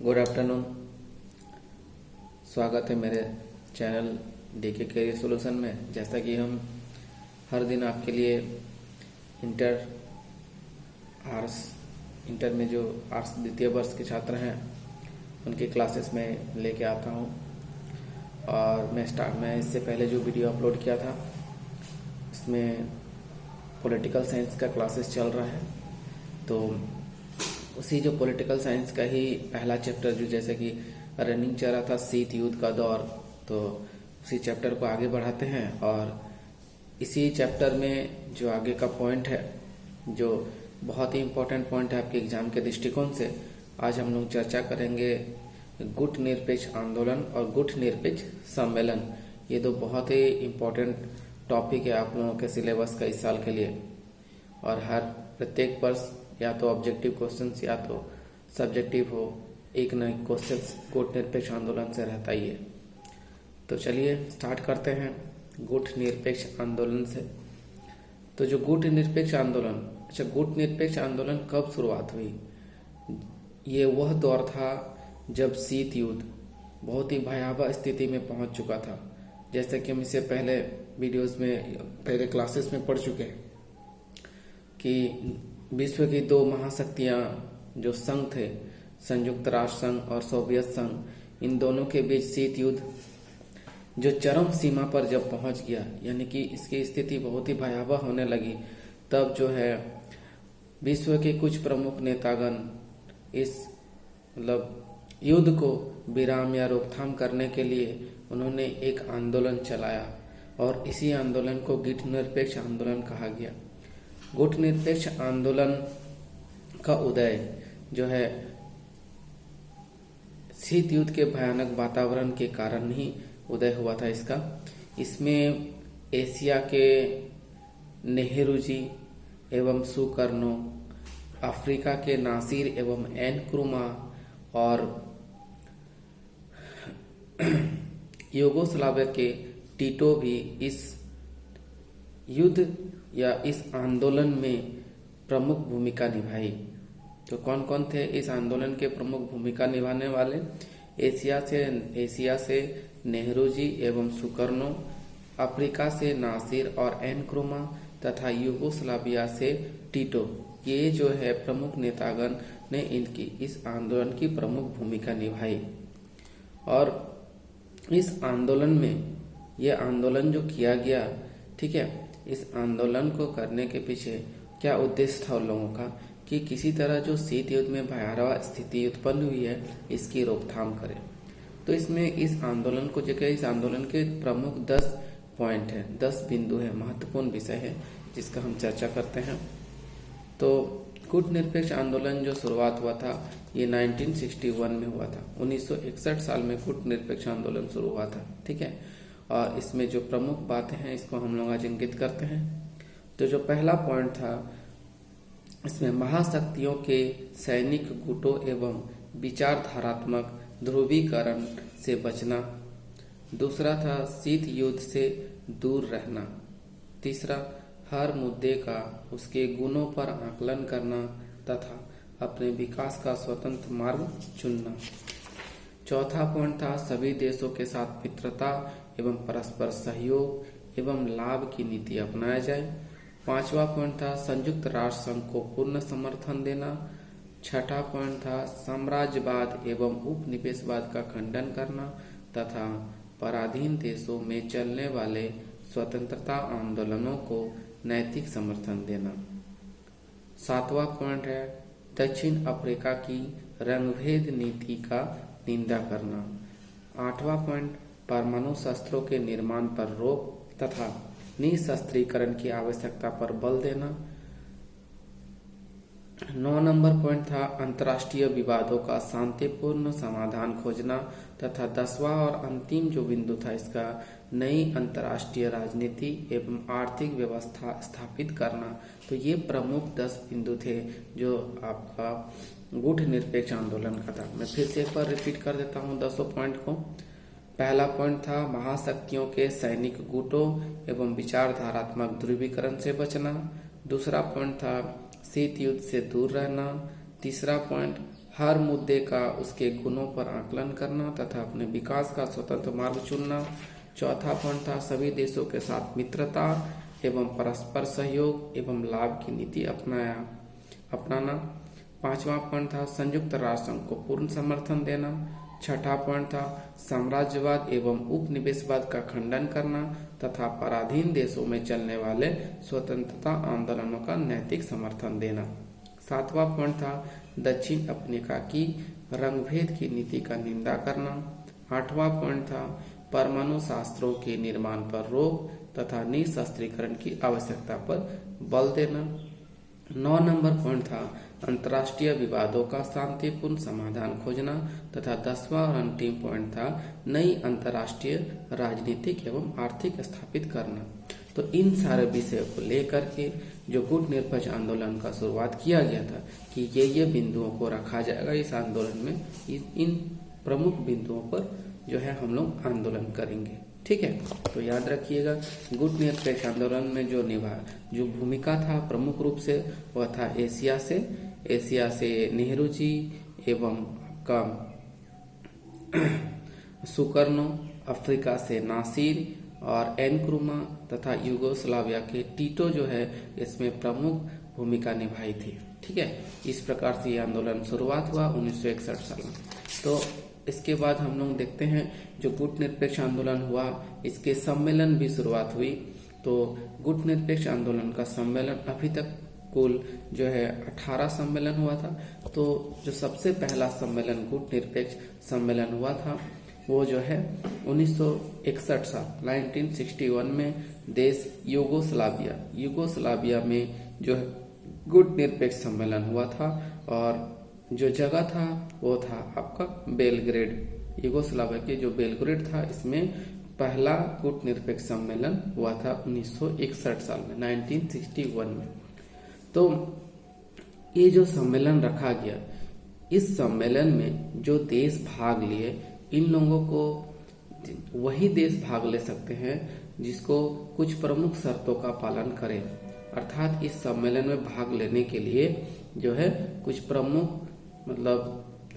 Good afternoon. स्वागत है मेरे चैनल डीके कैरियर सॉल्यूशन में। जैसा कि हम हर दिन आपके लिए इंटर में जो आर्ट्स द्वितीय वर्ष के छात्र हैं उनकी क्लासेस में लेके आता हूं। और मैं इससे पहले जो वीडियो अपलोड किया था उसमें पॉलिटिकल साइंस का क्लासेस चल रहा है, तो उसी जो पॉलिटिकल साइंस का ही पहला चैप्टर जो जैसे कि रनिंग चल रहा था शीत युद्ध का दौर, तो उसी चैप्टर को आगे बढ़ाते हैं। और इसी चैप्टर में जो आगे का पॉइंट है, जो बहुत ही इम्पोर्टेंट पॉइंट है आपके एग्जाम के दृष्टिकोण से, आज हम लोग चर्चा करेंगे गुट निरपेक्ष आंदोलन और गुट निरपेक्ष सम्मेलन। ये दो बहुत ही इम्पोर्टेंट टॉपिक है आप लोगों के सिलेबस का इस साल के लिए। और हर प्रत्येक वर्ष या तो ऑब्जेक्टिव क्वेश्चंस या तो सब्जेक्टिव हो, एक न एक क्वेश्चंस गुट निरपेक्ष आंदोलन से रहता ही है। तो चलिए स्टार्ट करते हैं गुट निरपेक्ष आंदोलन से। तो जो गुट निरपेक्ष आंदोलन कब शुरुआत हुई? ये वह दौर था जब शीत युद्ध बहुत ही भयावह स्थिति में पहुंच चुका था। जैसे कि हम इससे पहले पहले क्लासेस में पढ़ चुके हैं कि विश्व की दो महाशक्तियां जो संघ थे, संयुक्त राष्ट्र संघ और सोवियत संघ, इन दोनों के बीच शीत युद्ध जो चरम सीमा पर जब पहुंच गया, यानी कि इसकी स्थिति बहुत ही भयावह होने लगी, तब जो है विश्व के कुछ प्रमुख नेतागण इस युद्ध को विराम या रोकथाम करने के लिए उन्होंने एक आंदोलन चलाया और इसी आंदोलन को गुट निरपेक्ष आंदोलन कहा गया। गुट निरपेक्ष आंदोलन का उदय जो है शीत युद्ध के भयानक वातावरण के कारण ही उदय हुआ था इसका। इसमें एशिया के नेहरू जी एवं सुकर्नो, अफ्रीका के नासिर एवं एनक्रुमा और यूगोस्लाविया के टीटो भी इस युद्ध या इस आंदोलन में प्रमुख भूमिका निभाई। तो कौन कौन थे इस आंदोलन के प्रमुख भूमिका निभाने वाले? एशिया से नेहरू जी एवं सुकर्नो, अफ्रीका से नासिर और एनक्रुमा तथा यूगोस्लाविया से टीटो, ये जो है प्रमुख नेतागण ने इस आंदोलन की प्रमुख भूमिका निभाई। और इस आंदोलन में यह आंदोलन जो किया गया, ठीक है, इस आंदोलन को करने के पीछे क्या उद्देश्य था उन लोगों का कि किसी तरह जो शीत युद्ध में भयावह स्थिति उत्पन्न हुई है इसकी रोकथाम करें। तो इसमें इस आंदोलन के प्रमुख 10 पॉइंट है, 10 बिंदु है, महत्वपूर्ण विषय है जिसका हम चर्चा करते हैं। तो गुट निरपेक्ष आंदोलन जो शुरुआत हुआ था ये 1961 में हुआ था। 1961 साल में गुट निरपेक्ष आंदोलन शुरू हुआ था, ठीक है। और इसमें जो प्रमुख बातें हैं इसको हम लोग आज इंगित करते हैं। तो जो पहला पॉइंट था, इसमें महाशक्तियों के सैनिक गुटों एवं विचारधारात्मक ध्रुवीकरण से बचना। दूसरा था शीत युद्ध से दूर रहना। तीसरा, हर मुद्दे का उसके गुणों पर आकलन करना तथा अपने विकास का स्वतंत्र मार्ग चुनना। चौथा पॉइंट था सभी देशों के साथ मित्रता एवं परस्पर सहयोग एवं लाभ की नीति अपनाया जाए। पांचवा पॉइंट था संयुक्त राष्ट्र संघ को पूर्ण समर्थन देना। छठा पॉइंट था साम्राज्यवाद एवं उपनिवेशवाद का खंडन करना तथा पराधीन देशों में चलने वाले स्वतंत्रता आंदोलनों को नैतिक समर्थन देना। सातवां पॉइंट है दक्षिण अफ्रीका की रंगभेद नीति का निंदा करना। आठवां पॉइंट परमाणु शस्त्रों के निर्माण पर रोक तथा निशस्त्रीकरण की आवश्यकता पर बल देना। 9 नंबर पॉइंट था अंतर्राष्ट्रीय विवादों का शांतिपूर्ण समाधान खोजना तथा 10वां और अंतिम जो बिंदु था इसका नई अंतर्राष्ट्रीय राजनीति एवं आर्थिक व्यवस्था स्थापित करना। तो ये प्रमुख 10 बिंदु थे जो आपका गुट निरपेक्ष आंदोलन का था। मैं फिर से एक बार रिपीट कर देता हूँ 10 पॉइंट को। पहला पॉइंट था महाशक्तियों के सैनिक गुटों एवं विचारधारात्मक ध्रुवीकरण से बचना। दूसरा पॉइंट था शीत युद्ध से दूर रहना। तीसरा पॉइंट हर मुद्दे का उसके गुणों पर आकलन करना तथा अपने विकास का स्वतंत्र मार्ग चुनना। चौथा पॉइंट था सभी देशों के साथ मित्रता एवं परस्पर सहयोग एवं लाभ की नीति अपनाना। पांचवा पॉइंट था संयुक्त राष्ट्र संघ को पूर्ण समर्थन देना। छठा पॉइंट था साम्राज्यवाद एवं उपनिवेशवाद का खंडन करना तथा पराधीन देशों में चलने वाले स्वतंत्रता आंदोलनों का नैतिक समर्थन देना। सातवां पॉइंट था दक्षिण अफ्रीका की रंगभेद की नीति का निंदा करना। आठवां पॉइंट था परमाणु शस्त्रों के निर्माण पर रोक तथा निशस्त्रीकरण की आवश्यकता पर बल देना। 9 नंबर पॉइंट था अंतर्राष्ट्रीय विवादों का शांतिपूर्ण समाधान खोजना तथा 10वां और अंतिम पॉइंट था नई अंतर्राष्ट्रीय राजनीतिक एवं आर्थिक स्थापित करना। तो इन सारे विषयों को लेकर के जो गुट निरपेक्ष आंदोलन का शुरुआत किया गया था कि ये बिंदुओं को रखा जाएगा इस आंदोलन में, इन प्रमुख बिंदुओं पर जो है हम लोग आंदोलन करेंगे। ठीक है, तो याद रखिएगा गुट निरपेक्ष आंदोलन में जो भूमिका था प्रमुख रूप से वह था एशिया से नेहरू जी एवं का सुकर्नो, अफ्रीका से नासिर और एनक्रुमा तथा यूगोस्लाविया के टीटो जो है इसमें प्रमुख भूमिका निभाई थी। ठीक है, इस प्रकार से ये आंदोलन शुरुआत हुआ 1961 साल में। तो इसके बाद हम लोग देखते हैं जो गुट निरपेक्ष आंदोलन हुआ इसके सम्मेलन भी शुरुआत हुई। तो गुट निरपेक्ष आंदोलन का सम्मेलन अभी तक कुल जो है 18 सम्मेलन हुआ था। तो जो सबसे पहला सम्मेलन गुट निरपेक्ष सम्मेलन हुआ था वो जो है 1961 साल 1961 में देश यूगोस्लाविया में जो है गुट निरपेक्ष सम्मेलन हुआ था और जो जगह था वो था आपका बेलग्रेड। यूगोस्लाविया के जो बेलग्रेड था इसमें पहला गुट निरपेक्ष सम्मेलन हुआ था 1961 साल में 1961 में। तो ये जो सम्मेलन रखा गया, इस सम्मेलन में जो देश भाग लिए इन लोगों को वही देश भाग ले सकते हैं जिसको कुछ प्रमुख शर्तों का पालन करें। अर्थात इस सम्मेलन में भाग लेने के लिए जो है कुछ प्रमुख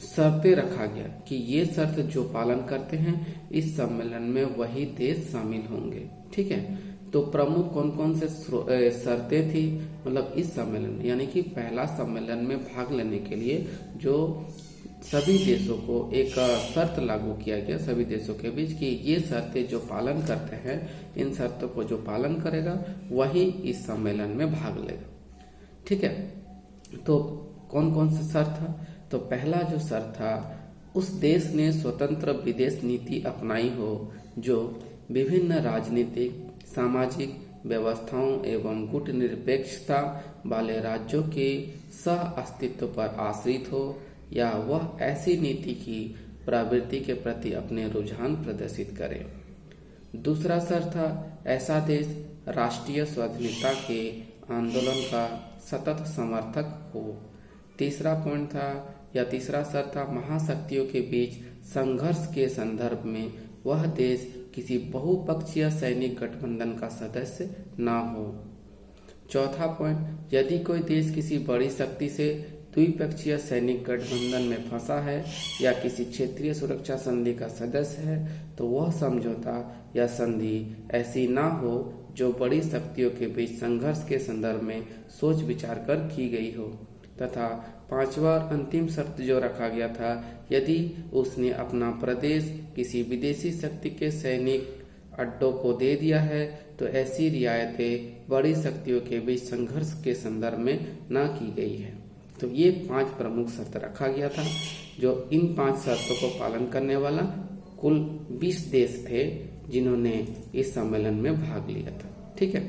शर्तें रखा गया कि ये शर्त जो पालन करते हैं इस सम्मेलन में वही देश शामिल होंगे। ठीक है, तो प्रमुख कौन कौन से शर्तें थी इस सम्मेलन में, यानी कि पहला सम्मेलन में भाग लेने के लिए जो सभी देशों को एक शर्त लागू किया गया सभी देशों के बीच कि ये शर्तें जो पालन करते हैं इन शर्तों को जो पालन करेगा वही इस सम्मेलन में भाग लेगा। ठीक है, तो कौन कौन सा शर्त था? तो पहला जो शर्त था उस देश ने स्वतंत्र विदेश नीति अपनाई हो जो विभिन्न राजनीतिक सामाजिक व्यवस्थाओं एवं गुट निरपेक्षता वाले राज्यों के सह अस्तित्व पर आश्रित हो या वह ऐसी नीति की प्रवृत्ति के प्रति अपने रुझान प्रदर्शित करे। दूसरा शर्त था ऐसा देश राष्ट्रीय स्वाधीनता के आंदोलन का सतत समर्थक हो। तीसरा पॉइंट था या तीसरा शर्त था महाशक्तियों के बीच संघर्ष के संदर्भ में वह देश किसी बहुपक्षीय सैनिक गठबंधन का सदस्य ना हो। चौथा पॉइंट, यदि कोई देश किसी बड़ी शक्ति से द्विपक्षीय सैनिक गठबंधन में फंसा है या किसी क्षेत्रीय सुरक्षा संधि का सदस्य है तो वह समझौता या संधि ऐसी ना हो जो बड़ी शक्तियों के बीच संघर्ष के संदर्भ में सोच विचार कर की गई हो। तथा पांचवा और अंतिम शर्त जो रखा गया था, यदि उसने अपना प्रदेश किसी विदेशी शक्ति के सैनिक अड्डों को दे दिया है तो ऐसी रियायतें बड़ी शक्तियों के बीच संघर्ष के संदर्भ में न की गई है। तो ये 5 प्रमुख शर्त रखा गया था। जो इन 5 शर्तों को पालन करने वाला कुल 20 देश थे जिन्होंने इस सम्मेलन में भाग लिया था। ठीक है,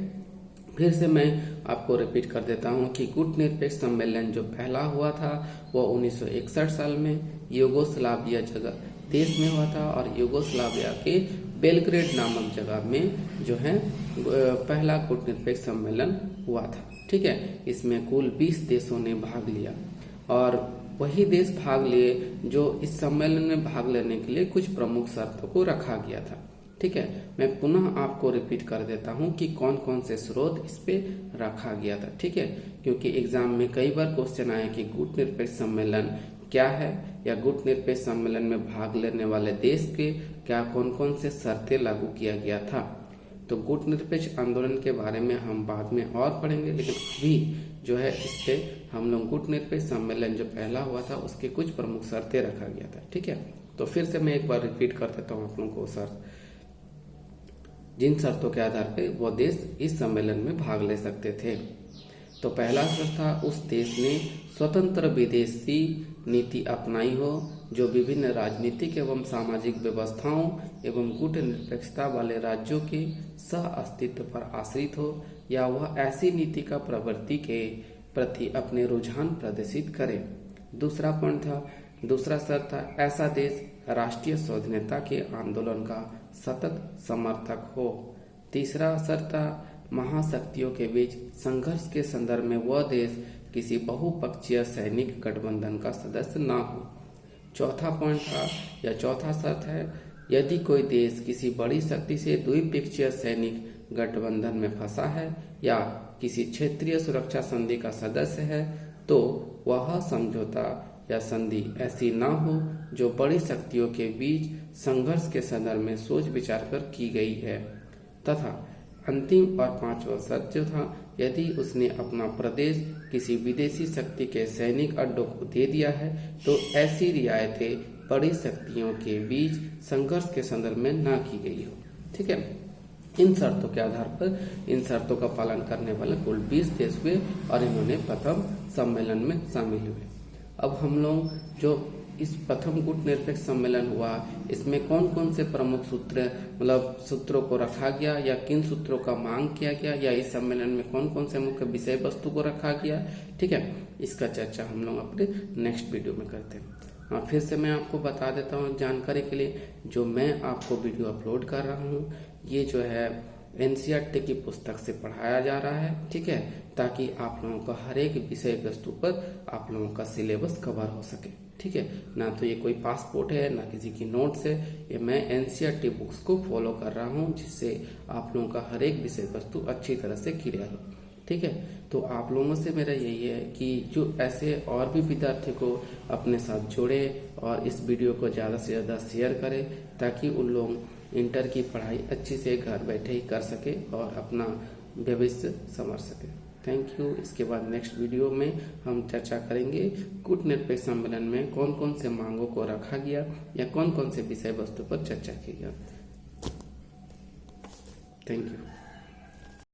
फिर से मैं आपको रिपीट कर देता हूँ कि गुट निरपेक्ष सम्मेलन जो पहला हुआ था वो 1961 साल में यूगोस्लाविया जगह देश में हुआ था और यूगोस्लाविया के बेलग्रेड नामक जगह में जो है पहला गुट निरपेक्ष सम्मेलन हुआ था। ठीक है, इसमें कुल 20 देशों ने भाग लिया और वही देश भाग लिए जो इस सम्मेलन में भाग लेने के लिए कुछ प्रमुख शर्तों को रखा गया था। ठीक है, मैं पुनः आपको रिपीट कर देता हूं कि कौन कौन से स्रोत इस पे रखा गया था। ठीक है, क्योंकि एग्जाम में कई बार क्वेश्चन आया कि गुट निरपेक्ष सम्मेलन क्या है, या गुट निरपेक्ष सम्मेलन में भाग लेने वाले देश के क्या कौन कौन से शर्तें लागू किया गया था। तो गुट निरपेक्ष आंदोलन के बारे में हम बाद में और पढ़ेंगे, लेकिन अभी जो है इस पे हम लोग गुट निरपेक्ष सम्मेलन जो पहला हुआ था उसके कुछ प्रमुख शर्तें रखा गया था। ठीक है, तो फिर से मैं एक बार रिपीट कर देता हूँ आप लोगों को शर्त, जिन शर्तों के आधार पर वो देश इस सम्मेलन में भाग ले सकते थे। तो पहला शर्त था उस देश ने स्वतंत्र विदेशी नीति अपनाई हो जो विभिन्न राजनीतिक एवं सामाजिक व्यवस्थाओं एवं गुट निरपेक्षता वाले राज्यों के सह अस्तित्व पर आश्रित हो, या वह ऐसी नीति का प्रवृत्ति के प्रति अपने रुझान प्रदर्शित करे। दूसरा शर्त था ऐसा देश राष्ट्रीय स्वाधीनता के आंदोलन का सतत समर्थक हो। तीसरा शर्त था महाशक्तियों के बीच संघर्ष के संदर्भ में वह देश किसी बहुपक्षीय सैनिक गठबंधन का सदस्य न हो। चौथा शर्त है यदि कोई देश किसी बड़ी शक्ति से द्विपक्षीय सैनिक गठबंधन में फंसा है या किसी क्षेत्रीय सुरक्षा संधि का सदस्य है तो वह समझौता या संधि ऐसी न हो जो बड़ी शक्तियों के बीच संघर्ष के संदर्भ में सोच विचार कर की गई है। तथा अंतिम और पांचवा शर्त जो था यदि उसने अपना प्रदेश किसी विदेशी शक्ति के सैनिक अड्डों को दे दिया है तो ऐसी रियायतें बड़ी शक्तियों के बीच संघर्ष के संदर्भ में न की गई हो। ठीक है, इन शर्तों के आधार पर इन शर्तों का पालन करने वाले कुल 20 देश हुए और इन्होंने प्रथम सम्मेलन में शामिल हुए। अब हम लोग जो इस प्रथम गुट निरपेक्ष सम्मेलन हुआ इसमें कौन कौन से प्रमुख सूत्रों को रखा गया या किन सूत्रों का मांग किया गया या इस सम्मेलन में कौन कौन से मुख्य विषय वस्तु को रखा गया, ठीक है, इसका चर्चा हम लोग अपने नेक्स्ट वीडियो में करते हैं। हाँ, फिर से मैं आपको बता देता हूँ जानकारी के लिए, जो मैं आपको वीडियो अपलोड कर रहा हूँ ये जो है NCERT की पुस्तक से पढ़ाया जा रहा है। ठीक है, ताकि आप लोगों का हर एक विषय वस्तु पर आप लोगों का सिलेबस कवर हो सके। ठीक है, ना तो ये कोई पासपोर्ट है ना किसी की नोट्स है, ये मैं NCERT बुक्स को फॉलो कर रहा हूँ जिससे आप लोगों का हर एक विषय वस्तु अच्छी तरह से क्लियर हो। ठीक है, तो आप लोगों से मेरा यही है कि जो ऐसे और भी विद्यार्थी को अपने साथ जोड़े और इस वीडियो को ज़्यादा से ज़्यादा शेयर करें ताकि उन लोग इंटर की पढ़ाई अच्छी से घर बैठे ही कर सके और अपना भविष्य संवार सके। Thank you. इसके बाद नेक्स्ट वीडियो में हम चर्चा करेंगे गुट निरपेक्ष सम्मेलन में कौन कौन से मांगों को रखा गया या कौन कौन से विषय वस्तु पर चर्चा की गया। Thank you.